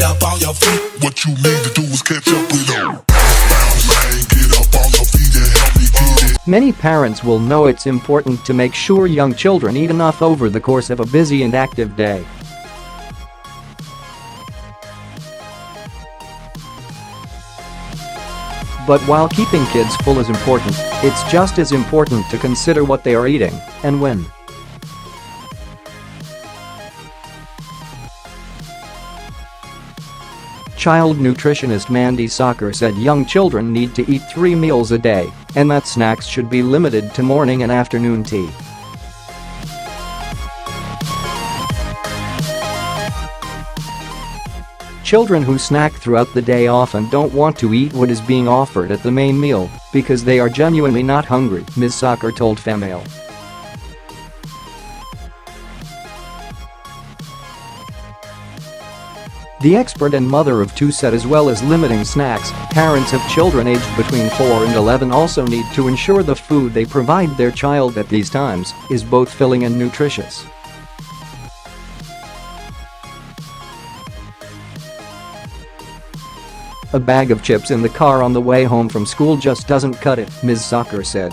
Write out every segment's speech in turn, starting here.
get up on your feet. What you need to do is catch up with them. Bounce, man, get up on your feet and help me get it. Many parents will know it's important to make sure young children eat enough over the course of a busy and active day. But while keeping kids full is important, it's just as important to consider what they are eating and when. Child nutritionist Mandy Socker said young children need to eat 3 meals a day and that snacks should be limited to morning and afternoon tea. Children who snack throughout the day often don't want to eat what is being offered at the main meal because they are genuinely not hungry, Ms. Socker told FEMAIL. The expert and mother of 2 said as well as limiting snacks, parents of children aged between 4 and 11 also need to ensure the food they provide their child at these times is both filling and nutritious. A bag of chips in the car on the way home from school just doesn't cut it, Ms. Socker said.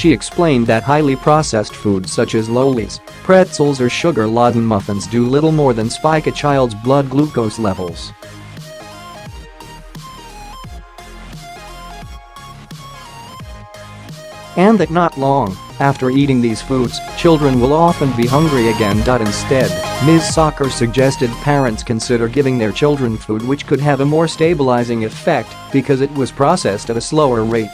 She explained that highly processed foods such as lollies, pretzels or sugar-laden muffins do little more than spike a child's blood glucose levels. And that not long after eating these foods, children will often be hungry again. Instead, Ms. Socker suggested parents consider giving their children food which could have a more stabilizing effect because it was processed at a slower rate.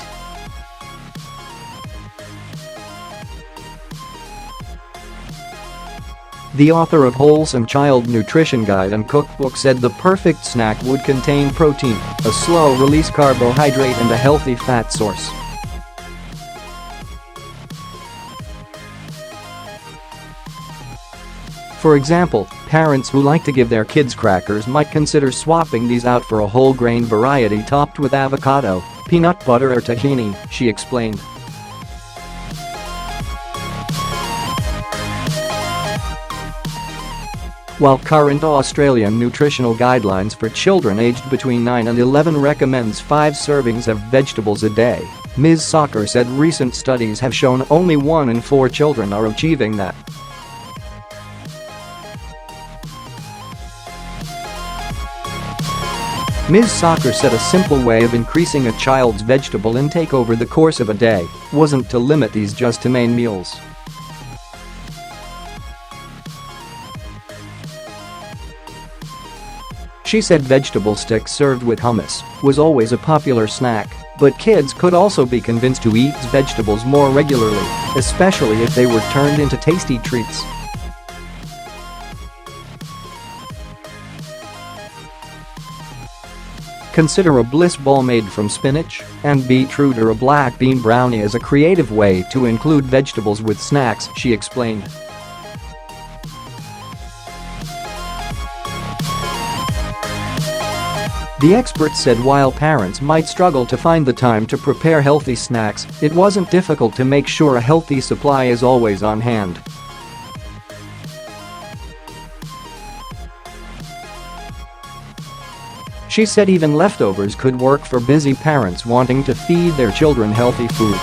The author of Wholesome Child Nutrition Guide and Cookbook said the perfect snack would contain protein, a slow-release carbohydrate and a healthy fat source. For example, parents who like to give their kids crackers might consider swapping these out for a whole grain variety topped with avocado, peanut butter or tahini, she explained. While current Australian nutritional guidelines for children aged between 9 and 11 recommends 5 servings of vegetables a day, Ms. Socker said recent studies have shown only 1 in 4 children are achieving that. Ms. Socker said a simple way of increasing a child's vegetable intake over the course of a day wasn't to limit these just to main meals. She said vegetable sticks served with hummus was always a popular snack, but kids could also be convinced to eat vegetables more regularly, especially if they were turned into tasty treats. Consider a bliss ball made from spinach and beetroot or a black bean brownie as a creative way to include vegetables with snacks, she explained. The expert said while parents might struggle to find the time to prepare healthy snacks, it wasn't difficult to make sure a healthy supply is always on hand. She said even leftovers could work for busy parents wanting to feed their children healthy food.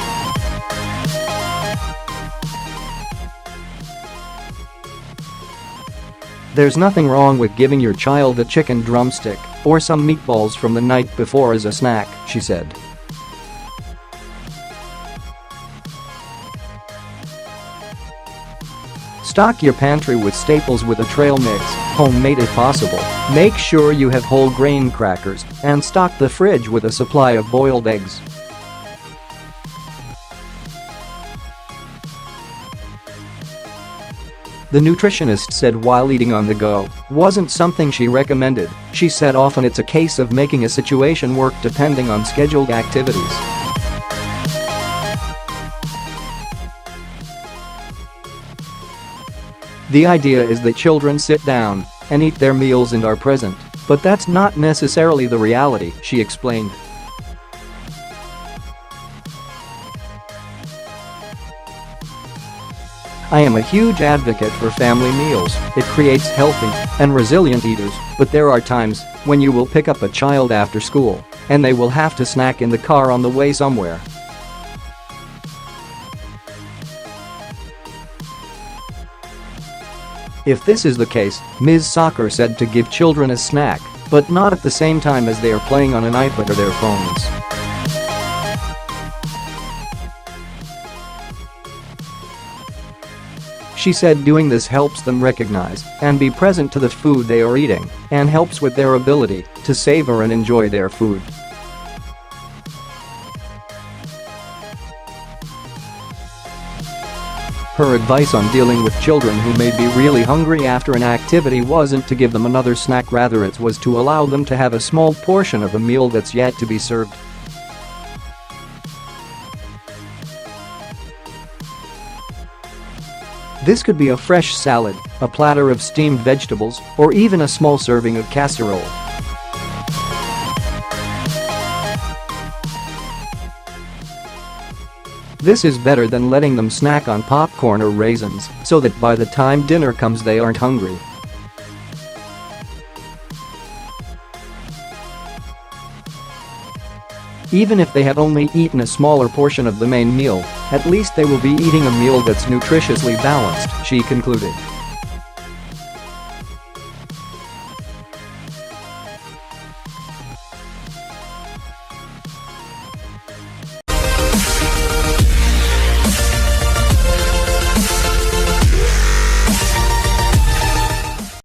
There's nothing wrong with giving your child a chicken drumstick or some meatballs from the night before as a snack, she said. Stock your pantry with staples with a trail mix, homemade if possible. Make sure you have whole grain crackers and stock the fridge with a supply of boiled eggs. The nutritionist said while eating on the go wasn't something she recommended, she said often it's a case of making a situation work depending on scheduled activities. The idea is that children sit down and eat their meals and are present, but that's not necessarily the reality, she explained. I am a huge advocate for family meals. It creates healthy and resilient eaters, but there are times when you will pick up a child after school and they will have to snack in the car on the way somewhere. If this is the case, Ms. Soccer said to give children a snack, but not at the same time as they are playing on an iPad or their phones. She said doing this helps them recognize and be present to the food they are eating and helps with their ability to savor and enjoy their food. Her advice on dealing with children who may be really hungry after an activity wasn't to give them another snack, rather it was to allow them to have a small portion of a meal that's yet to be served. This could be a fresh salad, a platter of steamed vegetables, or even a small serving of casserole. This is better than letting them snack on popcorn or raisins, so that by the time dinner comes they aren't hungry. Even if they have only eaten a smaller portion of the main meal, at least they will be eating a meal that's nutritiously balanced, she concluded.